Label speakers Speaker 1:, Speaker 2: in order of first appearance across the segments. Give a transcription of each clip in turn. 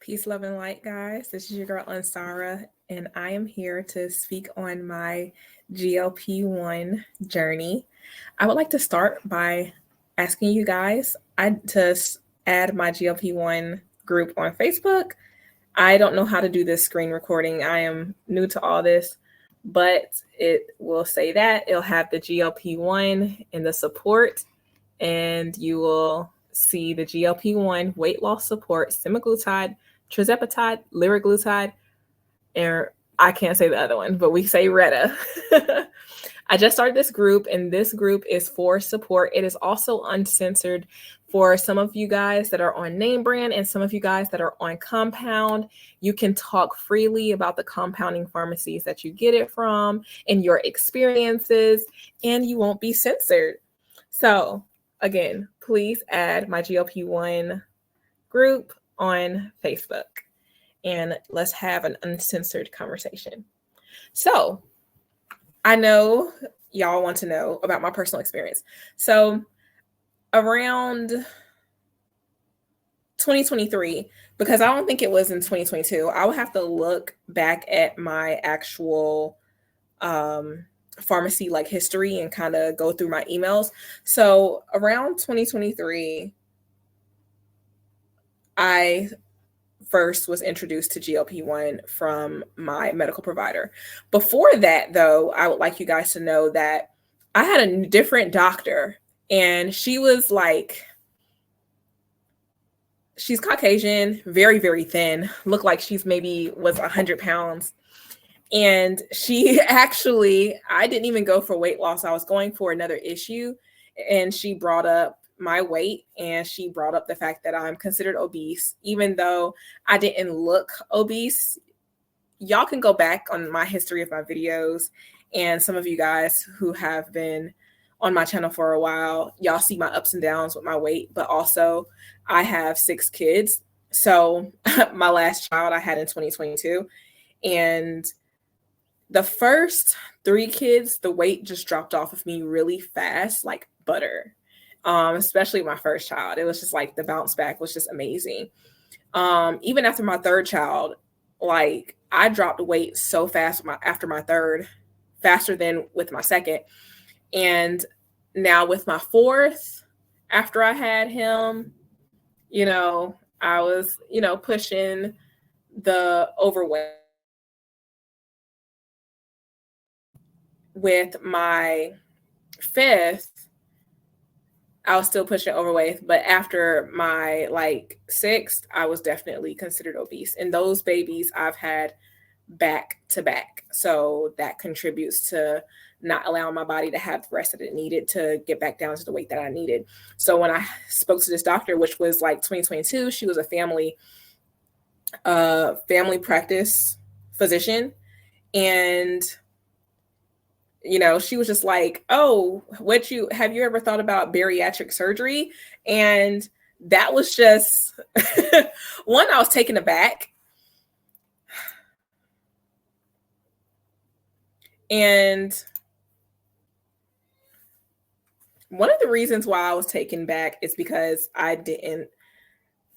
Speaker 1: Peace, love, and light, guys. This is your girl, Ansara, and I am here to speak on my GLP-1 journey. I would like to start by asking you guys to add my GLP-1 group on Facebook. I don't know how to do this screen recording. I am new to all this, but it will say that. It'll have the GLP-1 and the support, and you will see the GLP-1 weight loss support, semaglutide, Tirzepatide, liraglutide, and I can't say the other one, but we say Retta. I just started this group, and this group is for support. It is also uncensored for some of you guys that are on name brand and some of you guys that are on compound. You can talk freely about the compounding pharmacies that you get it from and your experiences, and you won't be censored. So again, please add my GLP-1 group on Facebook and let's have an uncensored conversation. So I know y'all want to know about my personal experience. So around 2023, because I don't think it was in 2022, I would have to look back at my actual pharmacy like history and kind of go through my emails. So around 2023, I first was introduced to GLP-1 from my medical provider. Before that, though, I would like you guys to know that I had a different doctor, and she was like, she's Caucasian, very, very thin, looked like she's maybe was 100 pounds. And she actually, I didn't even go for weight loss. I was going for another issue, and she brought up my weight, and she brought up the fact that I'm considered obese, even though I didn't look obese. Y'all can go back on my history of my videos, and some of you guys who have been on my channel for a while, y'all see my ups and downs with my weight, but also I have 6 kids. So my last child I had in 2022, and the first 3 kids, the weight just dropped off of me really fast, like butter. Especially my first child. It was just like the bounce back was just amazing. Even after my third child, like I dropped weight so fast after my third, faster than with my second. And now with my fourth, after I had him, I was, pushing the overweight. With my fifth, I was still pushing overweight, but after my sixth, I was definitely considered obese. And those babies I've had back to back. So that contributes to not allowing my body to have the rest that it needed to get back down to the weight that I needed. So when I spoke to this doctor, which was like 2022, she was a family practice physician. And she was just like, oh, have you ever thought about bariatric surgery? And that was just one, I was taken aback. And one of the reasons why I was taken back is because I didn't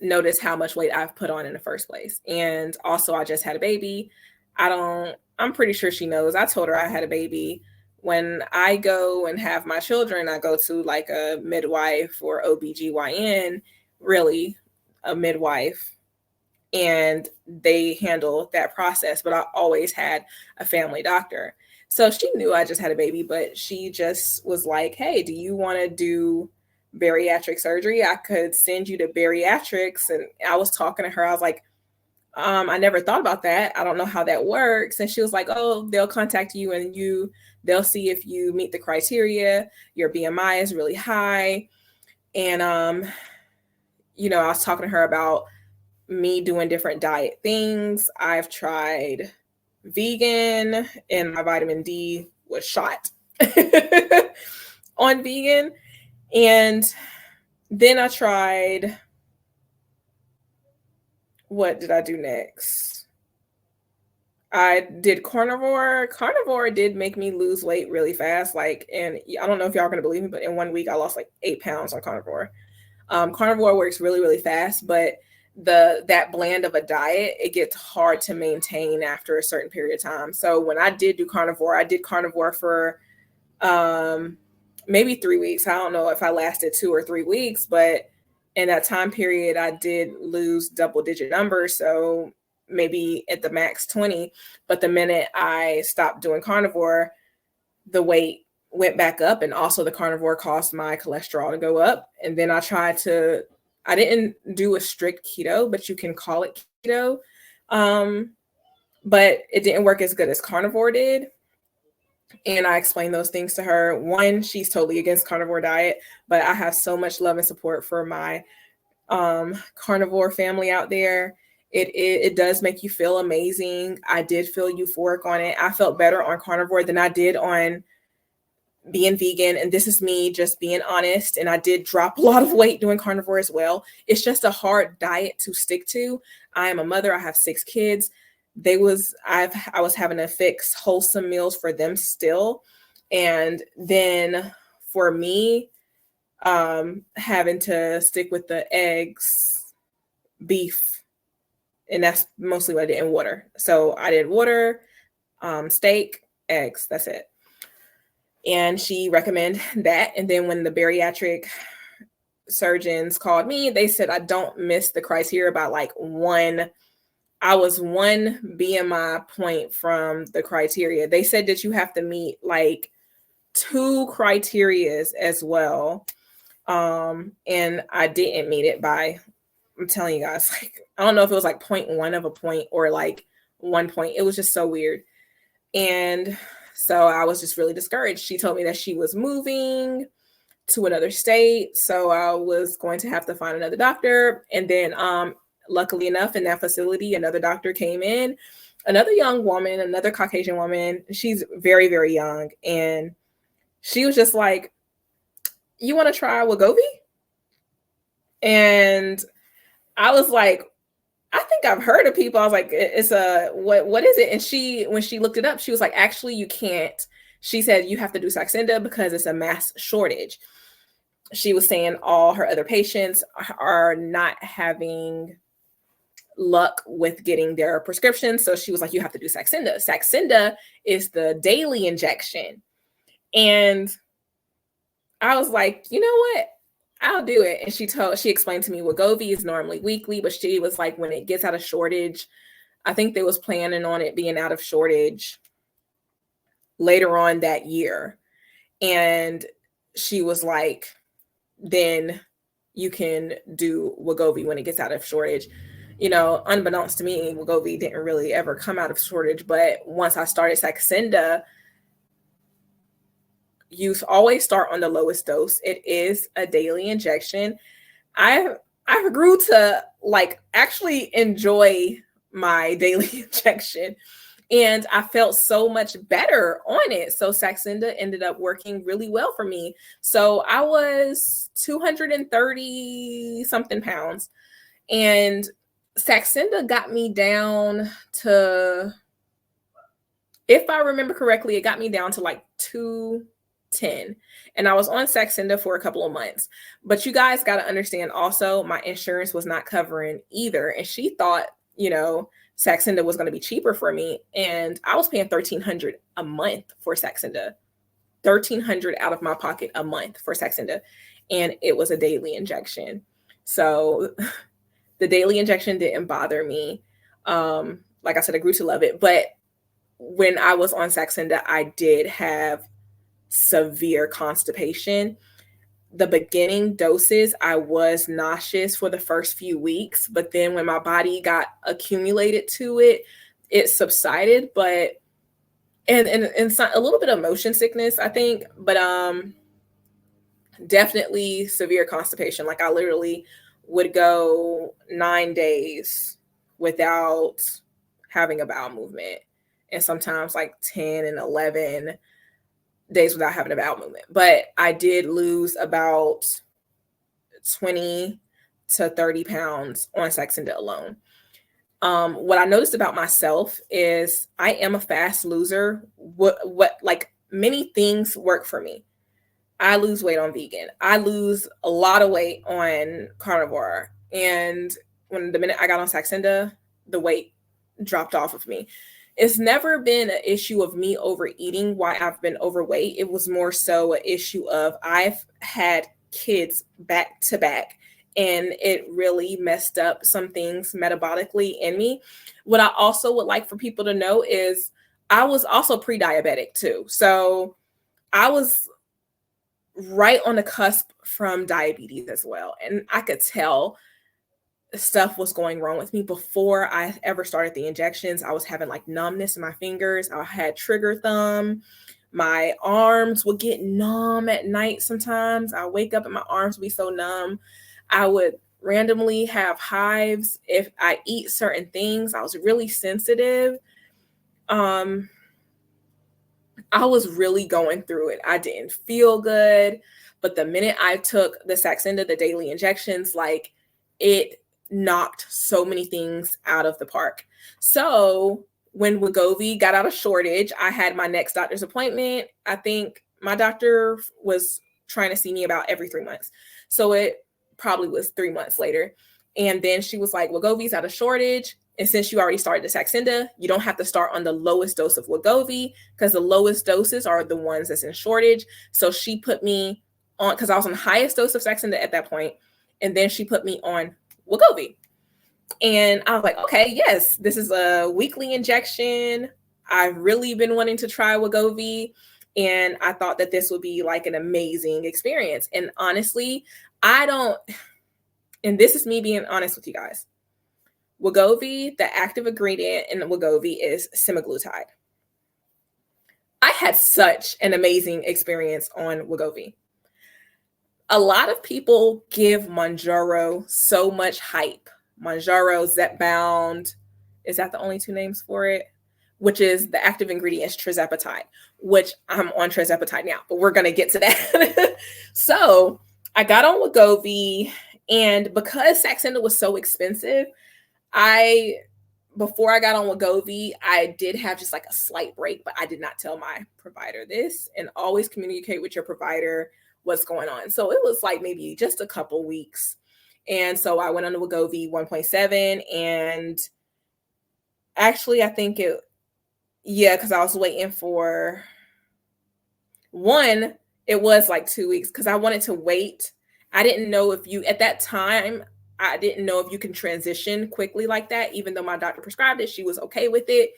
Speaker 1: notice how much weight I've put on in the first place. And also I just had a baby. I'm pretty sure she knows. I told her I had a baby. When I go and have my children, I go to like a midwife or OBGYN, really a midwife, and they handle that process. But I always had a family doctor. So she knew I just had a baby, but she just was like, hey, do you want to do bariatric surgery? I could send you to bariatrics. And I was talking to her. I was like, I never thought about that. I don't know how that works. And she was like, oh, they'll contact you and they'll see if you meet the criteria. Your BMI is really high. And, I was talking to her about me doing different diet things. I've tried vegan, and my vitamin D was shot on vegan. And then I tried, what did I do next? I did carnivore. Carnivore did make me lose weight really fast. And I don't know if y'all are going to believe me, but in 1 week I lost 8 pounds on carnivore. Carnivore works really, really fast, but that blend of a diet, it gets hard to maintain after a certain period of time. So when I did do carnivore, I did carnivore for maybe 3 weeks. I don't know if I lasted 2 or 3 weeks, but in that time period, I did lose double digit numbers. So maybe at the max 20. But the minute I stopped doing carnivore, the weight went back up, and also the carnivore caused my cholesterol to go up. And then I didn't do a strict keto, but you can call it keto. But it didn't work as good as carnivore did. And I explained those things to her. One, she's totally against carnivore diet, but I have so much love and support for my carnivore family out there. It does make you feel amazing. I did feel euphoric on it. I felt better on carnivore than I did on being vegan. And this is me just being honest. And I did drop a lot of weight doing carnivore as well. It's just a hard diet to stick to. I am a mother. I have 6 kids. I was having to fix wholesome meals for them still. And then for me, having to stick with the eggs, beef, and that's mostly what I did, in water. So I did water, steak, eggs, that's it. And she recommended that. And then when the bariatric surgeons called me, they said I don't miss the criteria by like one. I was 1 BMI point from the criteria. They said that you have to meet like 2 criterias as well. And I didn't meet it by, I'm telling you guys, like, I don't know if it was like 0.1 of a point or like 1 point. It was just so weird. And so I was just really discouraged. She told me that she was moving to another state. So I was going to have to find another doctor. And then, luckily enough, in that facility, another doctor came in, another young woman, another Caucasian woman. She's very, very young. And she was just like, you want to try Wegovy? And I was like, I think I've heard of people. I was like, it's what is it? And when she looked it up, she was like, actually, you can't. She said, you have to do Saxenda because it's a mass shortage. She was saying all her other patients are not having luck with getting their prescriptions. So she was like, you have to do Saxenda. Saxenda is the daily injection. And I was like, you know what? I'll do it. And she explained to me Wegovy is normally weekly, but she was like, when it gets out of shortage, I think they was planning on it being out of shortage later on that year. And she was like, then you can do Wegovy when it gets out of shortage. You know, unbeknownst to me, Wegovy didn't really ever come out of shortage. But once I started Saxenda, you always start on the lowest dose. It is a daily injection. I grew to like actually enjoy my daily injection, and I felt so much better on it. So Saxenda ended up working really well for me. So I was 230 something pounds, and Saxenda got me down to, if I remember correctly, it got me down to like 210. And I was on Saxenda for a couple of months. But you guys got to understand also, my insurance was not covering either. And she thought, you know, Saxenda was going to be cheaper for me. And I was paying $1,300 a month for Saxenda. $1,300 out of my pocket a month for Saxenda. And it was a daily injection. So the daily injection didn't bother me. Like I said, I grew to love it. But when I was on Saxenda, I did have severe constipation. The beginning doses, I was nauseous for the first few weeks, but then when my body got accumulated to it, it subsided. But and a little bit of motion sickness, I think, but definitely severe constipation. Like I literally would go 9 days without having a bowel movement, and sometimes like 10 and 11 days without having a bowel movement. But I did lose about 20 to 30 pounds on Saxenda alone. What I noticed about myself is I am a fast loser. What like many things work for me. I lose weight on vegan. I lose a lot of weight on carnivore. And when the minute I got on Saxenda, the weight dropped off of me. It's never been an issue of me overeating why I've been overweight. It was more so an issue of I've had kids back to back, and it really messed up some things metabolically in me. What I also would like for people to know is I was also pre-diabetic too. So I was right on the cusp from diabetes as well. And I could tell stuff was going wrong with me before I ever started the injections. I was having like numbness in my fingers. I had trigger thumb. My arms would get numb at night sometimes. I wake up and my arms would be so numb. I would randomly have hives if I eat certain things. I was really sensitive. I was really going through it. I didn't feel good. But the minute I took the Saxenda, the daily injections, like it knocked so many things out of the park. So when Wegovy got out of shortage, I had my next doctor's appointment. I think my doctor was trying to see me about every 3 months. So it probably was 3 months later. And then she was like, Wegovy's out of shortage. And since you already started the Saxenda, you don't have to start on the lowest dose of Wegovy because the lowest doses are the ones that's in shortage. So she put me on, because I was on the highest dose of Saxenda at that point, and then she put me on Wegovy. And I was like, okay, yes, this is a weekly injection. I've really been wanting to try Wegovy, and I thought that this would be like an amazing experience. And honestly, and this is me being honest with you guys, Wegovy, the active ingredient in Wegovy is semaglutide. I had such an amazing experience on Wegovy. A lot of people give Mounjaro so much hype. Mounjaro, Zepbound, is that the only two names for it? Which is the active ingredient is Tirzepatide, which I'm on Tirzepatide now, but we're going to get to that. So I got on Wegovy, and because Saxenda was so expensive, before I got on Wegovy, I did have just like a slight break, but I did not tell my provider this, and always communicate with your provider what's going on. So it was like maybe just a couple weeks. And so I went on to Wegovy 1.7, and actually I think because I was waiting for one, it was like 2 weeks because I wanted to wait. I didn't know if at that time, I didn't know if you can transition quickly like that. Even though my doctor prescribed it, she was okay with it.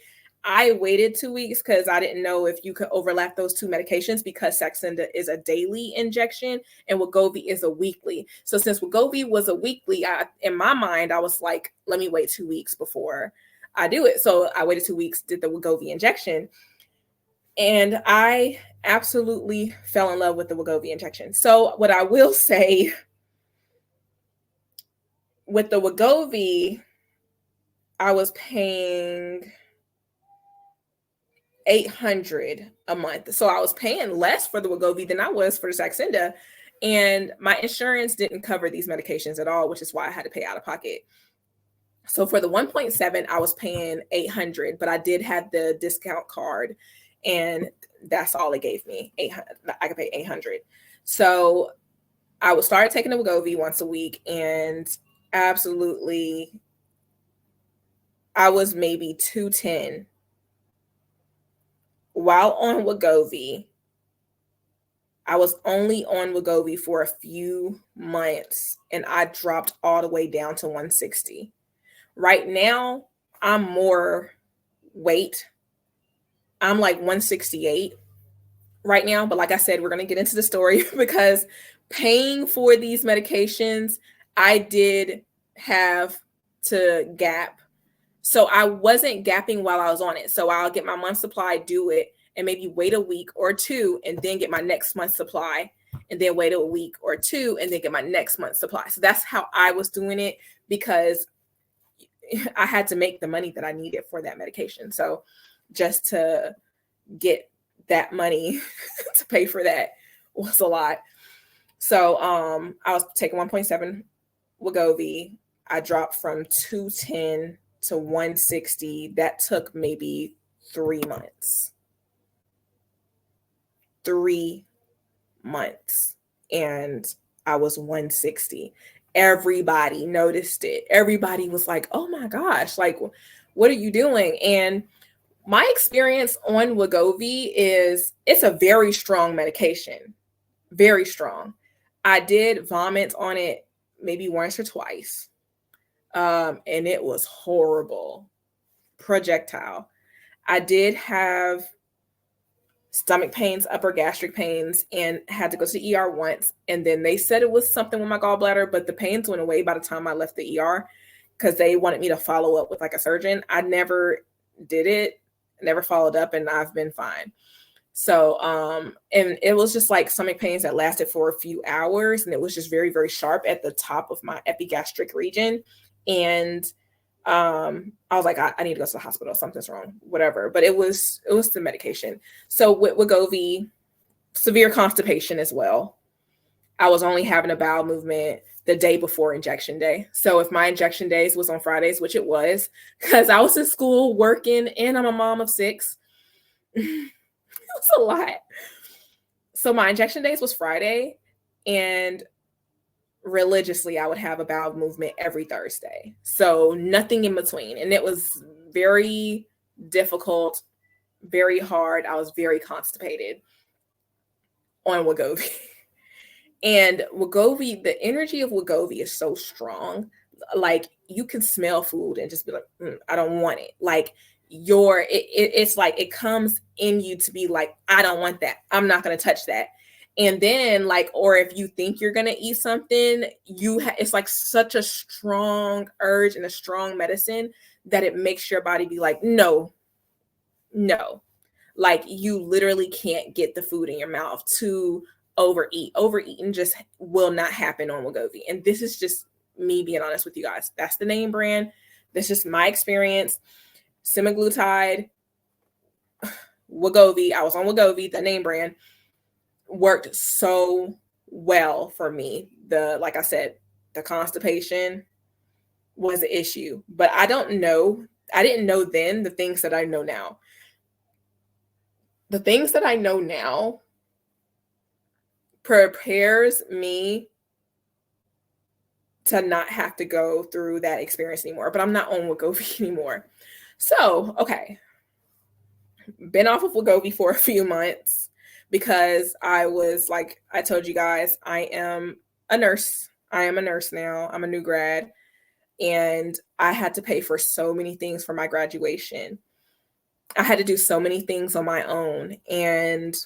Speaker 1: I waited 2 weeks because I didn't know if you could overlap those two medications, because Saxenda is a daily injection and Wegovy is a weekly. So since Wegovy was a weekly, in my mind, I was like, let me wait 2 weeks before I do it. So I waited 2 weeks, did the Wegovy injection, and I absolutely fell in love with the Wegovy injection. So what I will say, with the Wegovy, I was paying $800 a month. So I was paying less for the Wegovy than I was for the Saxenda. And my insurance didn't cover these medications at all, which is why I had to pay out of pocket. So for the 1.7, I was paying $800, but I did have the discount card, and that's all it gave me. I could pay $800. So I would start taking the Wegovy once a week, and absolutely, I was maybe 210 while on Wegovy. I was only on Wegovy for a few months, and I dropped all the way down to 160. Right now, I'm more weight. I'm like 168 right now. But like I said, we're going to get into the story because paying for these medications, I did have to gap. So I wasn't gapping while I was on it. So I'll get my month's supply, do it, and maybe wait a week or two, and then get my next month's supply, and then wait a week or two, and then get my next month's supply. So that's how I was doing it, because I had to make the money that I needed for that medication. So just to get that money to pay for that was a lot. So I was taking 1.7 Wegovy. I dropped from 210 to 160. That took maybe 3 months. 3 months. And I was 160. everybody noticed it. Everybody was like, oh my gosh, like, what are you doing? And my experience on Wegovy is it's a very strong medication, very strong. I did vomit on it maybe once or twice, and it was horrible, projectile. I did have stomach pains, upper gastric pains, and had to go to the ER once. And then they said it was something with my gallbladder, but the pains went away by the time I left the ER because they wanted me to follow up with like a surgeon. I never did it, never followed up, and I've been fine. So, and it was just like stomach pains that lasted for a few hours, and it was just very, very sharp at the top of my epigastric region. And I was like, I need to go to the hospital. Something's wrong, whatever. But it was the medication. So with Wegovy, severe constipation as well. I was only having a bowel movement the day before injection day. So if my injection days was on Fridays, which it was, because I was in school working and I'm a mom of 6, it was a lot. So my injection days was Friday, and religiously I would have a bowel movement every Thursday. So nothing in between. And it was very difficult, very hard. I was very constipated on Wegovy. And Wegovy, the energy of Wegovy is so strong. Like you can smell food and just be like, I don't want it. Like it's like it comes in you to be like, I don't want that. I'm not going to touch that. And then like, or if you think you're going to eat something, it's like such a strong urge and a strong medicine that it makes your body be like, no. Like you literally can't get the food in your mouth to overeat. Overeating just will not happen on Wegovy. And this is just me being honest with you guys. That's the name brand. That's just my experience. Semaglutide, Wegovy. I was on Wegovy, the name brand. Worked so well for me. Like I said, the constipation was an issue, but I didn't know then the things that I know now. The things that I know now prepares me to not have to go through that experience anymore, but I'm not on Wegovy anymore. So, okay. Been off of Wegovy for a few months, because I was like, I told you guys, I am a nurse. I am a nurse now. I'm a new grad. And I had to pay for so many things for my graduation. I had to do so many things on my own. And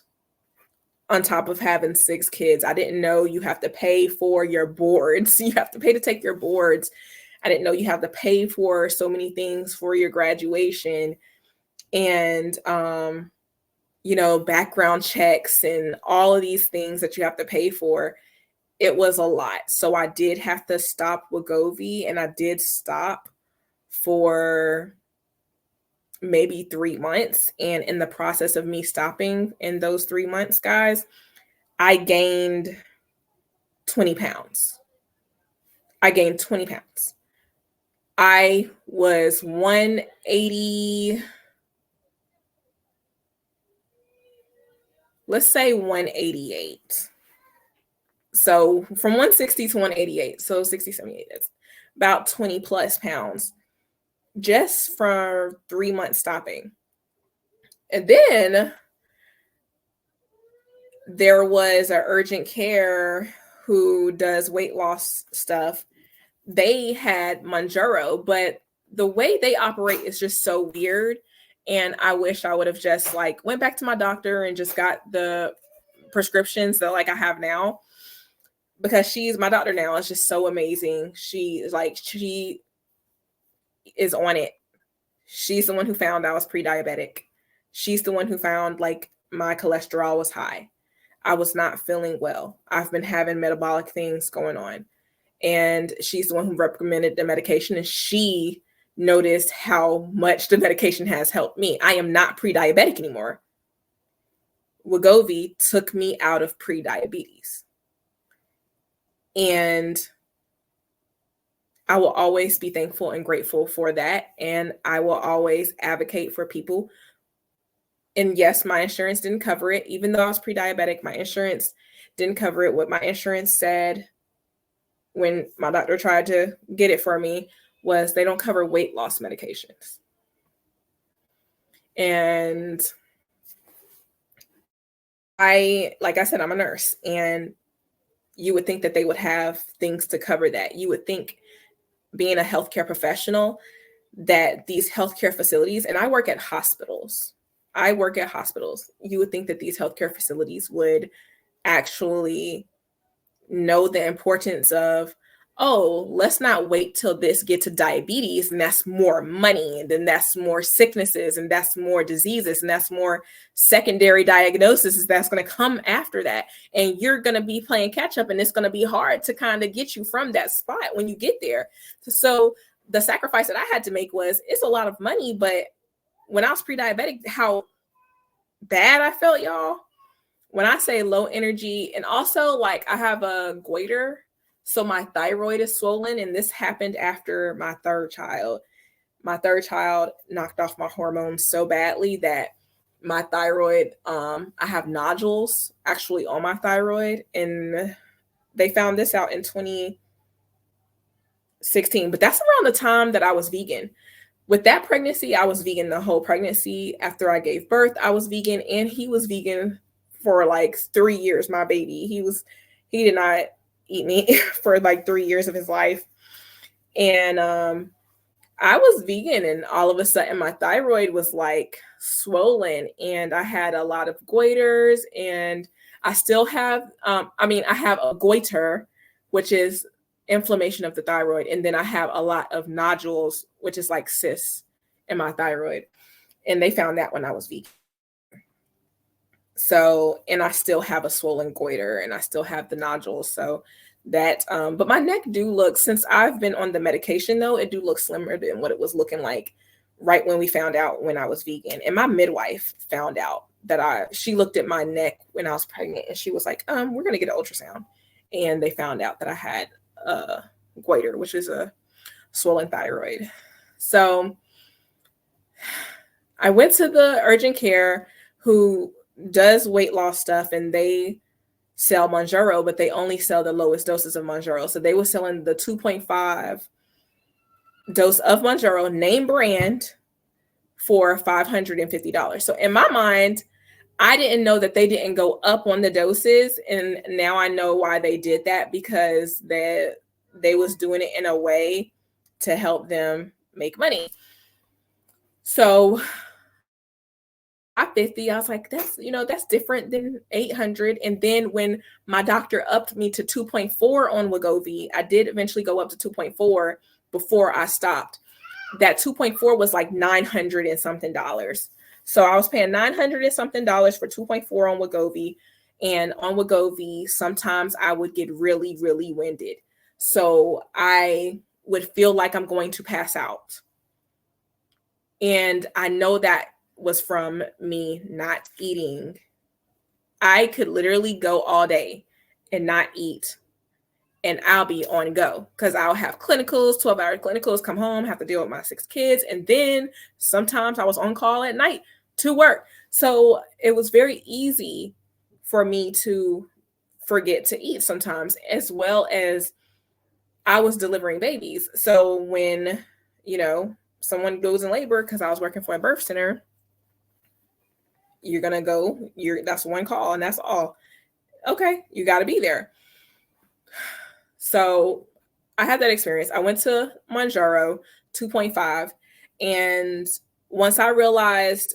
Speaker 1: on top of having 6 kids, I didn't know you have to pay for your boards. You have to pay to take your boards. I didn't know you have to pay for so many things for your graduation. And, background checks and all of these things that you have to pay for. It was a lot. So I did have to stop Wegovy, and I did stop for maybe 3 months. And in the process of me stopping in those 3 months, guys, I gained 20 pounds. I gained 20 pounds. I was 180. Let's say 188. So from 160 to 188, so 60, 78, that's about 20 plus pounds just for 3 months stopping. And then there was an urgent care who does weight loss stuff. They had Mounjaro, but the way they operate is just so weird. And I wish I would have just like went back to my doctor and just got the prescriptions that like I have now, because she's my doctor now. It's just so amazing. She is on it. She's the one who found I was pre-diabetic. She's the one who found like my cholesterol was high. I was not feeling well. I've been having metabolic things going on. And she's the one who recommended the medication, and she noticed how much the medication has helped me. I am not pre-diabetic anymore. Wegovy took me out of pre-diabetes. And I will always be thankful and grateful for that. And I will always advocate for people. And yes, my insurance didn't cover it. Even though I was pre-diabetic, my insurance didn't cover it. What my insurance said when my doctor tried to get it for me was they don't cover weight loss medications. And like I said, I'm a nurse, and you would think that they would have things to cover that. You would think, being a healthcare professional, that these healthcare facilities, and I work at hospitals. You would think that these healthcare facilities would actually know the importance of, oh, let's not wait till this get to diabetes, and that's more money, and then that's more sicknesses, and that's more diseases, and that's more secondary diagnoses that's going to come after that. And you're going to be playing catch up, and it's going to be hard to kind of get you from that spot when you get there. So the sacrifice that I had to make was, it's a lot of money, but when I was pre-diabetic, how bad I felt, y'all. When I say low energy, and also like I have a goiter, so my thyroid is swollen, and this happened after my third child. My third child knocked off my hormones so badly that my thyroid, I have nodules actually on my thyroid, and they found this out in 2016. But that's around the time that I was vegan. With that pregnancy, I was vegan the whole pregnancy. After I gave birth, I was vegan, and he was vegan for like 3 years. My baby, he did not eat meat for like 3 years of his life. And I was vegan, and all of a sudden my thyroid was like swollen, and I had a lot of goiters, and I still have, I have a goiter, which is inflammation of the thyroid. And then I have a lot of nodules, which is like cysts in my thyroid. And they found that when I was vegan. So, and I still have a swollen goiter, and I still have the nodules. So that, but my neck do look, since I've been on the medication though, it do look slimmer than what it was looking like right when we found out when I was vegan. And my midwife found out that she looked at my neck when I was pregnant, and she was like, we're going to get an ultrasound. And they found out that I had goiter, which is a swollen thyroid. So I went to the urgent care who does weight loss stuff, and they sell Mounjaro, but they only sell the lowest doses of Mounjaro. So they were selling the 2.5 dose of Mounjaro, name brand, for $550. So in my mind, I didn't know that they didn't go up on the doses. And now I know why they did that, because they was doing it in a way to help them make money. So $550, I was like, that's different than $800. And then when my doctor upped me to 2.4 on Wegovy, I did eventually go up to 2.4 before I stopped. That 2.4 was like $900 and something. So I was paying $900 and something for 2.4 on Wegovy. And on Wegovy, sometimes I would get really, really winded. So I would feel like I'm going to pass out. And I know that was from me not eating. I could literally go all day and not eat, and I'll be on go, because I'll have clinicals, 12-hour clinicals, come home, have to deal with my 6 kids. And then sometimes I was on call at night to work. So it was very easy for me to forget to eat sometimes, as well as I was delivering babies. So when, someone goes in labor, because I was working for a birth center, you're going to go, that's one call, and that's all. Okay, you got to be there. So I had that experience. I went to Mounjaro 2.5. And once I realized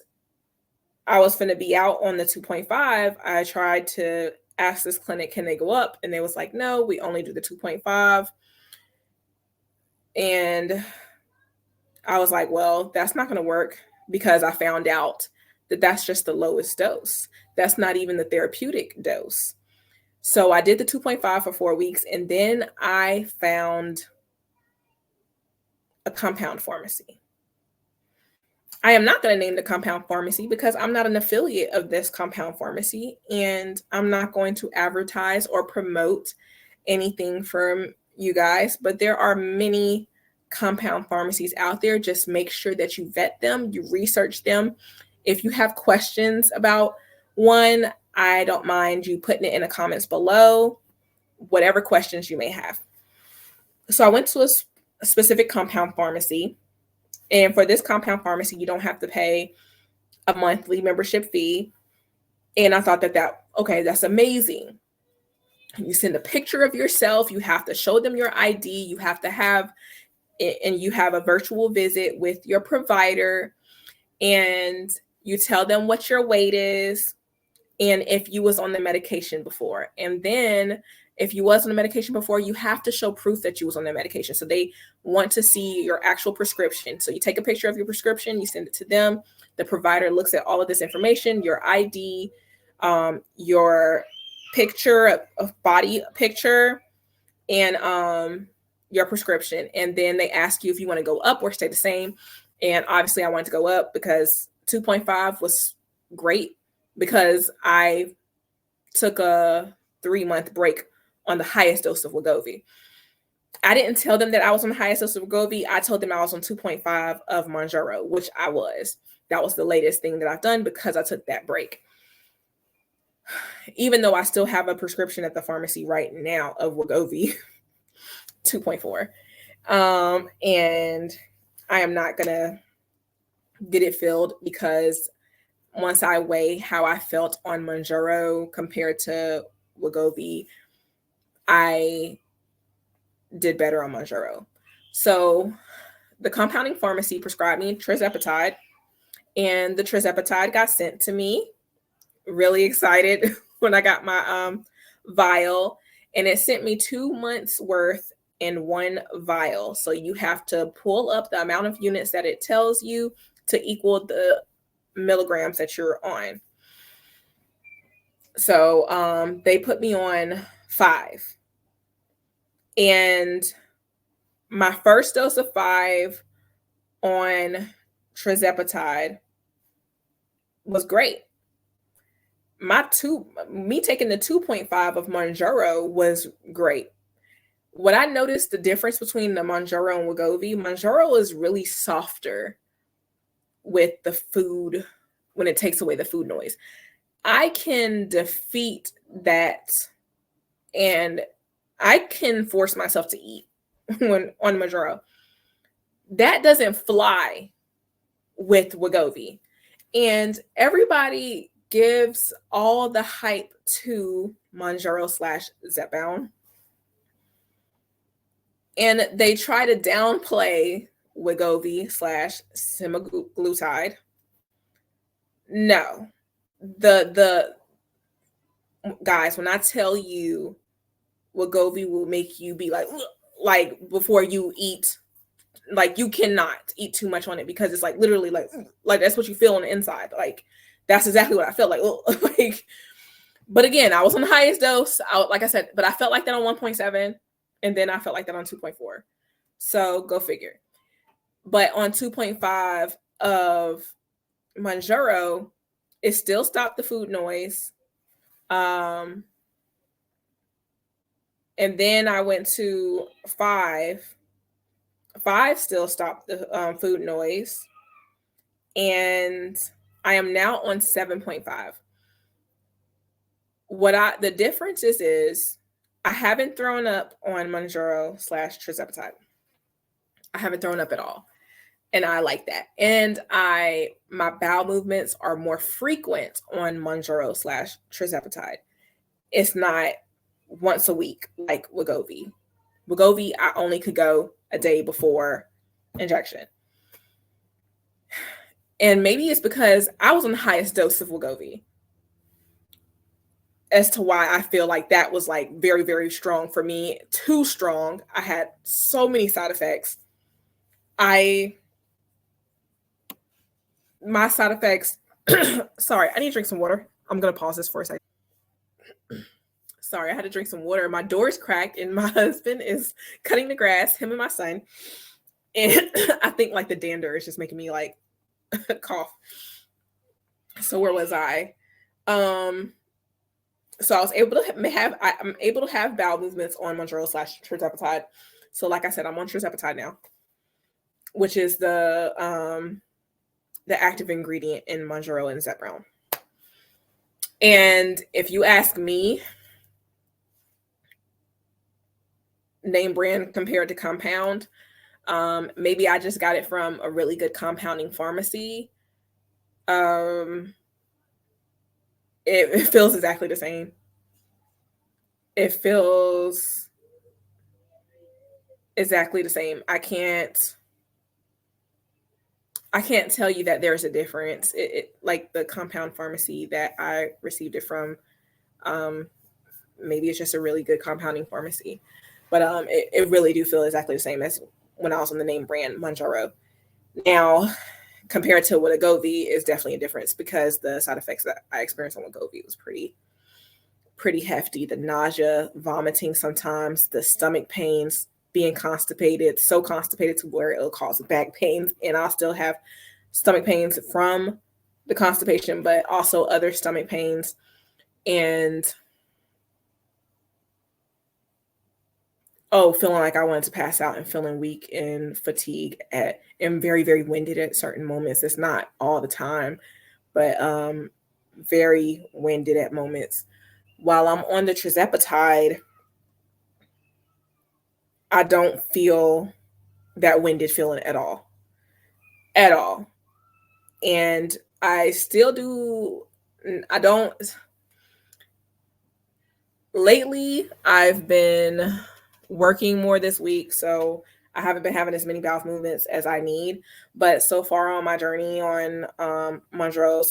Speaker 1: I was going to be out on the 2.5, I tried to ask this clinic, can they go up? And they was like, no, we only do the 2.5. And I was like, well, that's not going to work, because I found out that that's just the lowest dose. That's not even the therapeutic dose. So I did the 2.5 for 4 weeks, and then I found a compound pharmacy. I am not going to name the compound pharmacy, because I'm not an affiliate of this compound pharmacy, and I'm not going to advertise or promote anything from you guys, but there are many compound pharmacies out there. Just make sure that you vet them, you research them. If you have questions about one, I don't mind you putting it in the comments below, whatever questions you may have. So I went to a specific compound pharmacy. And for this compound pharmacy, you don't have to pay a monthly membership fee. And I thought okay, that's amazing. You send a picture of yourself. You have to show them your ID. You have to have, and you have a virtual visit with your provider. And you tell them what your weight is and if you was on the medication before. And then if you was on the medication before, you have to show proof that you was on the medication. So they want to see your actual prescription. So you take a picture of your prescription, you send it to them. The provider looks at all of this information, your ID, your picture of body picture, and your prescription. And then they ask you if you want to go up or stay the same. And obviously I wanted to go up because 2.5 was great, because I took a 3-month break on the highest dose of Wegovy. I didn't tell them that I was on the highest dose of Wegovy. I told them I was on 2.5 of Mounjaro, which I was. That was the latest thing that I've done because I took that break. Even though I still have a prescription at the pharmacy right now of Wegovy 2.4. And I am not going to get it filled because once I weigh how I felt on Mounjaro compared to Wegovy, I did better on Mounjaro. So the compounding pharmacy prescribed me Tirzepatide, and the Tirzepatide got sent to me. Really excited when I got my vial, and it sent me 2 months worth in one vial. So you have to pull up the amount of units that it tells you to equal the milligrams that you're on. So they put me on 5. And my first dose of 5 on Tirzepatide was great. Me taking the 2.5 of Mounjaro was great. What I noticed the difference between the Mounjaro and Wegovy, Mounjaro is really softer with the food when it takes away the food noise. I can defeat that, and I can force myself to eat when on Mounjaro. That doesn't fly with Wegovy. And everybody gives all the hype to Mounjaro/Zepbound. And they try to downplay Wegovy/semaglutide. No. The guys, when I tell you Wegovy will make you be like before you eat, like you cannot eat too much on it because it's like literally like that's what you feel on the inside. Like that's exactly what I felt like. Like, but again, I was on the highest dose. Like I said, but I felt like that on 1.7, and then I felt like that on 2.4. So go figure. But on 2.5 of Mounjaro, it still stopped the food noise. And then I went to 5. 5 still stopped the food noise. And I am now on 7.5. The difference is I haven't thrown up on Mounjaro/Tirzepatide. I haven't thrown up at all. And I like that. And my bowel movements are more frequent on Mounjaro/Tirzepatide. It's not once a week like Wegovy. Wegovy, I only could go a day before injection. And maybe it's because I was on the highest dose of Wegovy as to why I feel like that was like very, very strong for me. Too strong. I had so many side effects. My side effects, sorry, I need to drink some water. I'm going to pause this for a second. Sorry, I had to drink some water. My door's cracked and my husband is cutting the grass, him and my son. And I think like the dander is just making me like cough. So where was I? So I was able to I'm able to have bowel movements on Mounjaro/Tirzepatide. So like I said, I'm on Tirzepatide now, which is the active ingredient in Mounjaro and Zepbound. And if you ask me, name brand compared to compound. Maybe I just got it from a really good compounding pharmacy. It feels exactly the same. It feels exactly the same. I can't tell you that there's a difference. Like the compound pharmacy that I received it from, maybe it's just a really good compounding pharmacy, but it really do feel exactly the same as when I was on the name brand Mounjaro. Now, compared to Wegovy, is definitely a difference because the side effects that I experienced on Wegovy was pretty hefty. The nausea, vomiting sometimes, the stomach pains, being constipated, so constipated to where it'll cause back pains. And I'll still have stomach pains from the constipation, but also other stomach pains. And feeling like I wanted to pass out and feeling weak and fatigue and very, very winded at certain moments. It's not all the time, but very winded at moments. While I'm on the Tirzepatide, I don't feel that winded feeling at all. At all. And I still do, I don't, lately, I've been working more this week, so I haven't been having as many bowel movements as I need. But so far on my journey on Mounjaro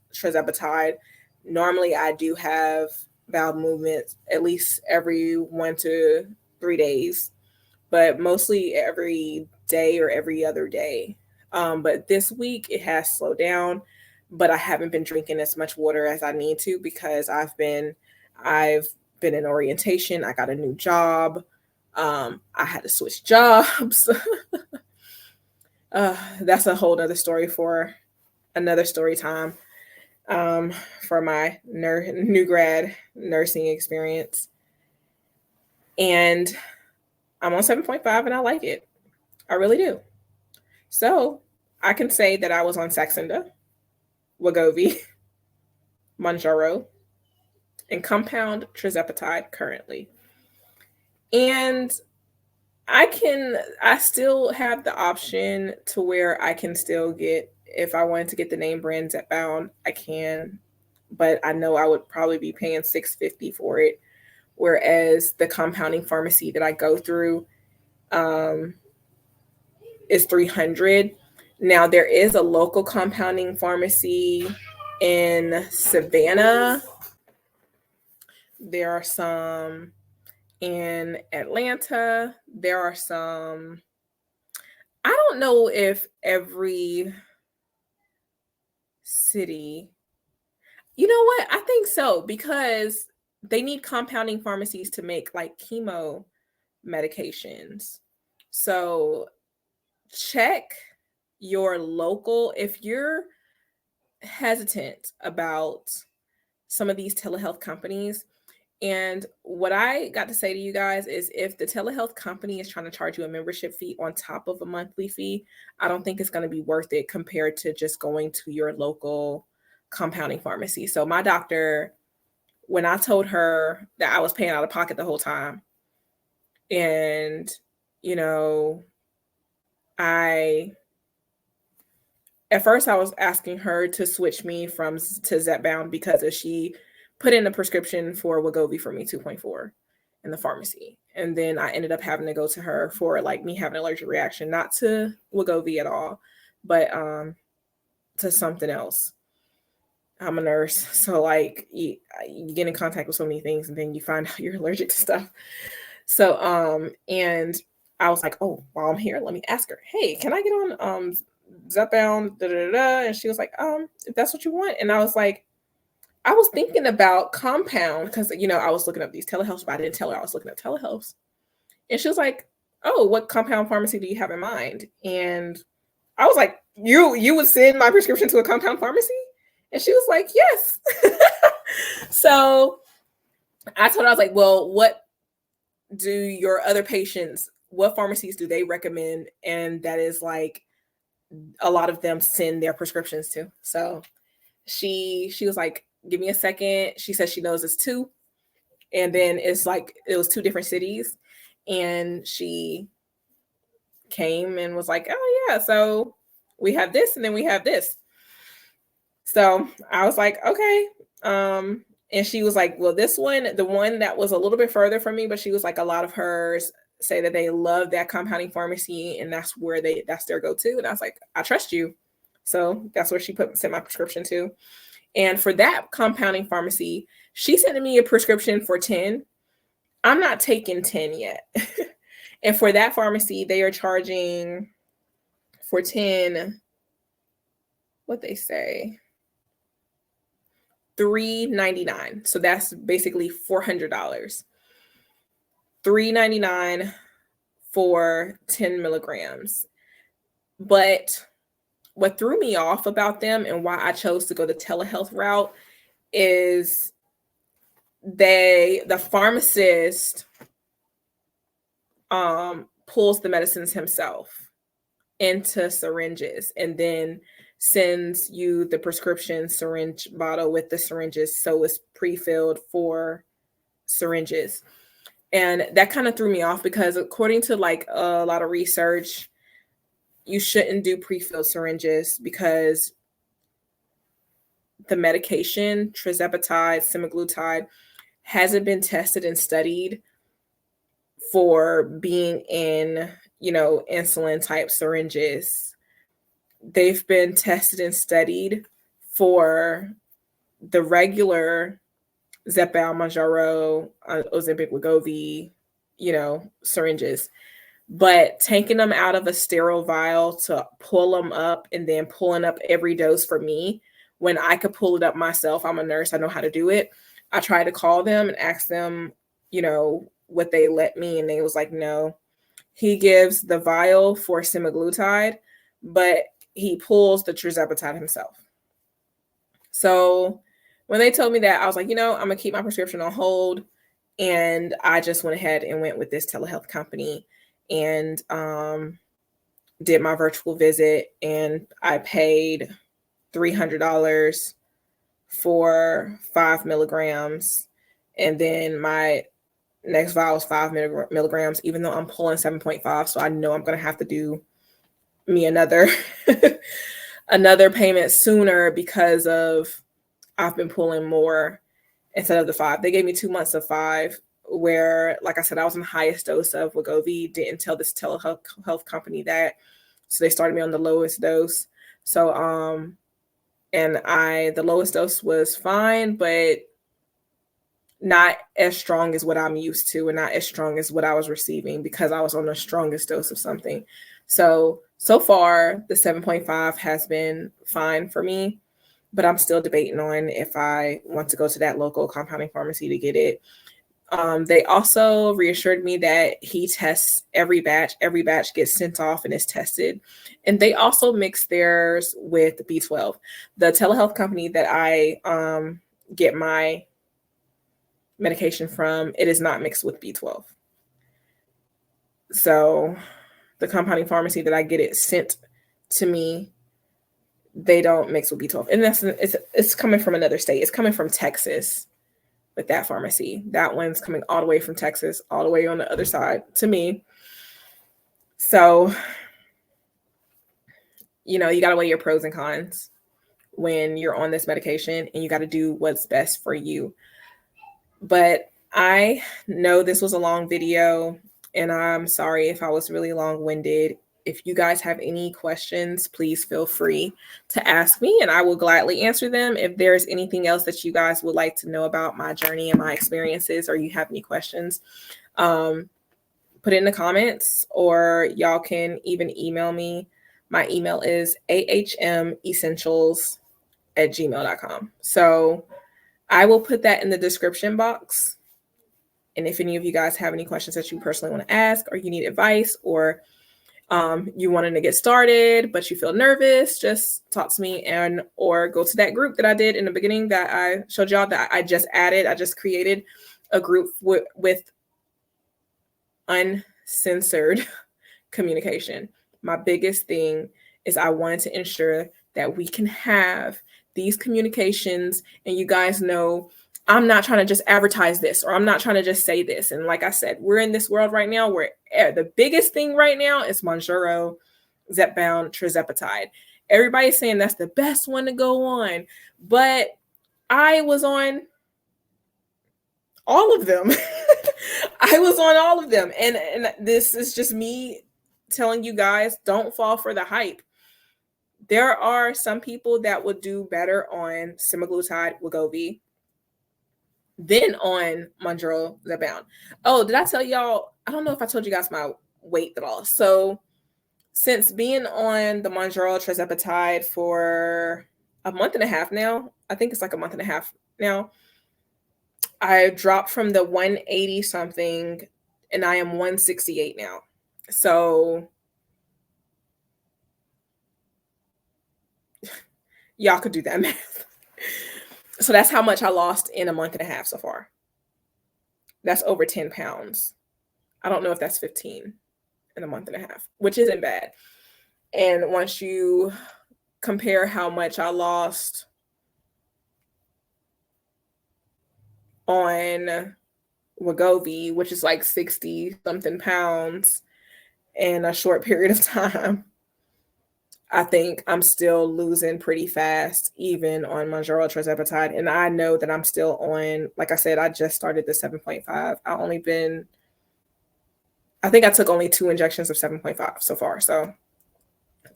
Speaker 1: / Tirzepatide, normally I do have bowel movements at least every 1 to 3 days, but mostly every day or every other day. But this week it has slowed down, but I haven't been drinking as much water as I need to because I've been in orientation. I got a new job. I had to switch jobs. That's a whole other story for another story time, for my new grad nursing experience. And I'm on 7.5 and I like it. I really do. So I can say that I was on Saxenda, Wegovy, Mounjaro, and compound Tirzepatide currently. And I still have the option to where I can still get, if I wanted to get the name brand Zepbound, I can, but I know I would probably be paying $650 for it. Whereas the compounding pharmacy that I go through is $300. Now there is a local compounding pharmacy in Savannah. There are some in Atlanta. There are some. I don't know if every city. You know what? I think so because they need compounding pharmacies to make like chemo medications. So check your local, if you're hesitant about some of these telehealth companies. And what I got to say to you guys is if the telehealth company is trying to charge you a membership fee on top of a monthly fee, I don't think it's going to be worth it compared to just going to your local compounding pharmacy. So my doctor, when I told her that I was paying out of pocket the whole time, and, you know, at first I was asking her to switch me to Zepbound because she put in a prescription for Wegovy for me 2.4 in the pharmacy. And then I ended up having to go to her for like me having an allergic reaction, not to Wegovy at all, but to something else. I'm a nurse, so like you get in contact with so many things and then you find out you're allergic to stuff. So and I was like, oh, while I'm here, let me ask her, hey, can I get on Zepbound? And she was like, if that's what you want. And I was like, I was thinking about compound because, I was looking up these telehealths, but I didn't tell her I was looking up telehealths. And she was like, oh, what compound pharmacy do you have in mind? And I was like, you would send my prescription to a compound pharmacy? And she was like, yes. So I told her, I was like, well, what do your other patients, what pharmacies do they recommend? And that is like, a lot of them send their prescriptions to. So she was like, give me a second. She says she knows it's 2. And then it's like, it was 2 different cities. And she came and was like, oh yeah, so we have this and then we have this. So I was like, okay. And she was like, well, this one, the one that was a little bit further from me, but she was like, a lot of hers say that they love that compounding pharmacy and that's where that's their go-to. And I was like, I trust you. So that's where she sent my prescription to. And for that compounding pharmacy, she sent me a prescription for 10. I'm not taking 10 yet. And for that pharmacy, they are charging for 10, what they say, $3.99. So that's basically $400. $3.99 for 10 milligrams. But what threw me off about them and why I chose to go the telehealth route is the pharmacist pulls the medicines himself into syringes and then sends you the prescription syringe bottle with the syringes, so it's pre-filled for syringes. And that kind of threw me off because according to like a lot of research, you shouldn't do pre-filled syringes because the medication, Tirzepatide, semaglutide, hasn't been tested and studied for being in, insulin type syringes. They've been tested and studied for the regular Zepbound, Mounjaro, Ozempic, Wegovy, syringes. But taking them out of a sterile vial to pull them up and then pulling up every dose for me, when I could pull it up myself, I'm a nurse, I know how to do it. I tried to call them and ask them, what they let me, and they was like, no. He gives the vial for semaglutide, but he pulls the Tirzepatide himself. So when they told me that, I was like, I'm going to keep my prescription on hold. And I just went ahead and went with this telehealth company and did my virtual visit. And I paid $300 for 5 milligrams. And then my next vial was 5 milligrams, even though I'm pulling 7.5. So I know I'm going to have to do me another payment sooner because of I've been pulling more instead of the 5. They gave me 2 months of 5 where, like I said, I was in the highest dose of Wegovy. Didn't tell this telehealth company that. So they started me on the lowest dose. So, the lowest dose was fine, but not as strong as what I'm used to and not as strong as what I was receiving because I was on the strongest dose of something. So far, the 7.5 has been fine for me, but I'm still debating on if I want to go to that local compounding pharmacy to get it. They also reassured me that he tests every batch. Every batch gets sent off and is tested. And they also mix theirs with B12. The telehealth company that I get my medication from, it is not mixed with B12. So the compounding pharmacy that I get it sent to me, they don't mix with B12. And it's coming from another state. It's coming from Texas with that pharmacy. That one's coming all the way from Texas, all the way on the other side to me. So, you got to weigh your pros and cons when you're on this medication, and you got to do what's best for you. But I know this was a long video, and I'm sorry if I was really long-winded. If you guys have any questions, please feel free to ask me, and I will gladly answer them. If there's anything else that you guys would like to know about my journey and my experiences, or you have any questions, put it in the comments, or y'all can even email me. My email is ahmessentials@gmail.com. So I will put that in the description box. And if any of you guys have any questions that you personally want to ask, or you need advice, or you wanted to get started, but you feel nervous, just talk to me or go to that group that I did in the beginning that I showed y'all that I just added. I just created a group with uncensored communication. My biggest thing is I wanted to ensure that we can have these communications, and you guys know I'm not trying to just advertise this, or I'm not trying to just say this. And like I said, we're in this world right now where the biggest thing right now is Mounjaro, Zepbound, Tirzepatide. Everybody's saying that's the best one to go on, but I was on all of them. I was on all of them. And this is just me telling you guys, don't fall for the hype. There are some people that would do better on semaglutide, Wegovy, than on Mounjaro, Zepbound. Oh, did I tell y'all? I don't know if I told you guys my weight at all. So since being on the Mounjaro Tirzepatide for a month and a half now, I think it's like a month and a half now, I dropped from the 180 something and I am 168 now. So y'all could do that math. So that's how much I lost in a month and a half so far. That's over 10 pounds. I don't know if that's 15 in a month and a half, which isn't bad. And once you compare how much I lost on Wegovy, which is like 60 something pounds in a short period of time, I think I'm still losing pretty fast, even on Mounjaro Tirzepatide. And I know that I'm still on, like I said, I just started the 7.5. I think I took only 2 injections of 7.5 so far. So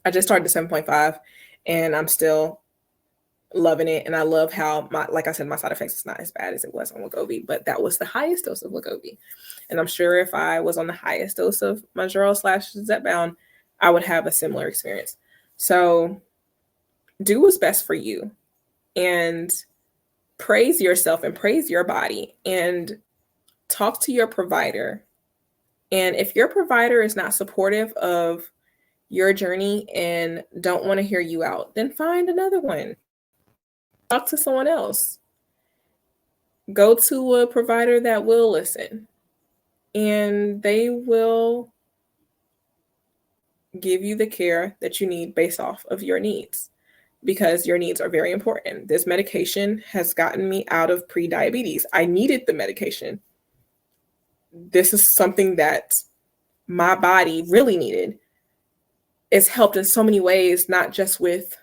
Speaker 1: I just started the 7.5 and I'm still loving it. And I love how, like I said, my side effects is not as bad as it was on Wegovy, but that was the highest dose of Wegovy. And I'm sure if I was on the highest dose of Mounjaro/Zepbound, I would have a similar experience. So do what's best for you and praise yourself and praise your body and talk to your provider. And if your provider is not supportive of your journey and don't want to hear you out, then find another one. Talk to someone else. Go to a provider that will listen, and they will give you the care that you need based off of your needs, because your needs are very important. This medication has gotten me out of pre-diabetes. I needed the medication. This is something that my body really needed. It's helped in so many ways, not just with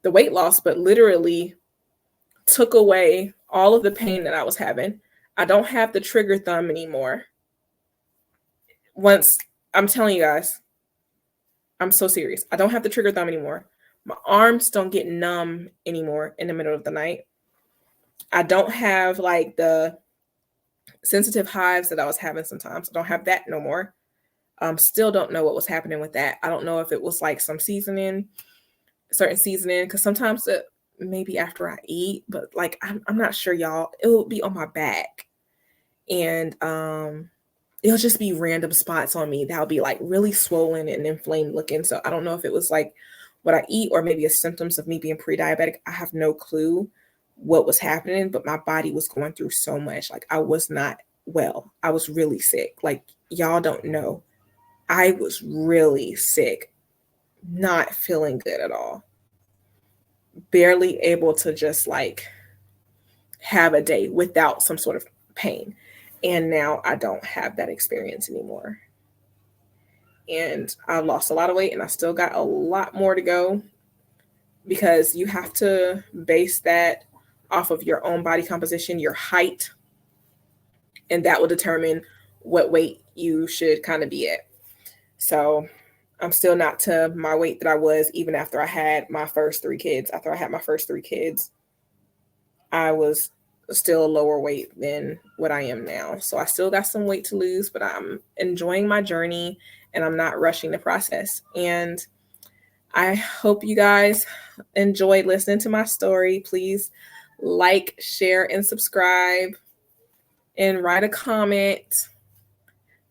Speaker 1: the weight loss, but literally took away all of the pain that I was having. I don't have the trigger thumb anymore. I'm telling you guys, I'm so serious. I don't have the trigger thumb anymore. My arms don't get numb anymore in the middle of the night. I don't have like the sensitive hives that I was having sometimes. I don't have that no more. Still don't know what was happening with that. I don't know if it was like some certain seasoning, because sometimes maybe after I eat, but like I'm not sure, y'all. It will be on my back, and it'll just be random spots on me that'll be like really swollen and inflamed looking. So I don't know if it was like what I eat or maybe a symptoms of me being pre-diabetic. I have no clue what was happening, but my body was going through so much. Like I was not well. I was really sick. Like y'all don't know. I was really sick, not feeling good at all. Barely able to just like have a day without some sort of pain. And now I don't have that experience anymore. And I lost a lot of weight and I still got a lot more to go, because you have to base that off of your own body composition, your height, and that will determine what weight you should kind of be at. So I'm still not to my weight that I was even after I had my first 3 kids. After I had my first 3 kids, I was still a lower weight than what I am now. So I still got some weight to lose, but I'm enjoying my journey and I'm not rushing the process. And I hope you guys enjoyed listening to my story. Please like, share, and subscribe, and write a comment.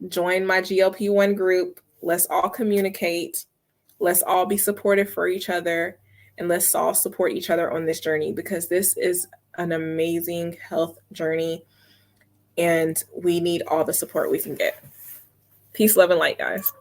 Speaker 1: Join my GLP-1 group. Let's all communicate. Let's all be supportive for each other, and let's all support each other on this journey, because this is an amazing health journey and we need all the support we can get. Peace, love, and light, guys.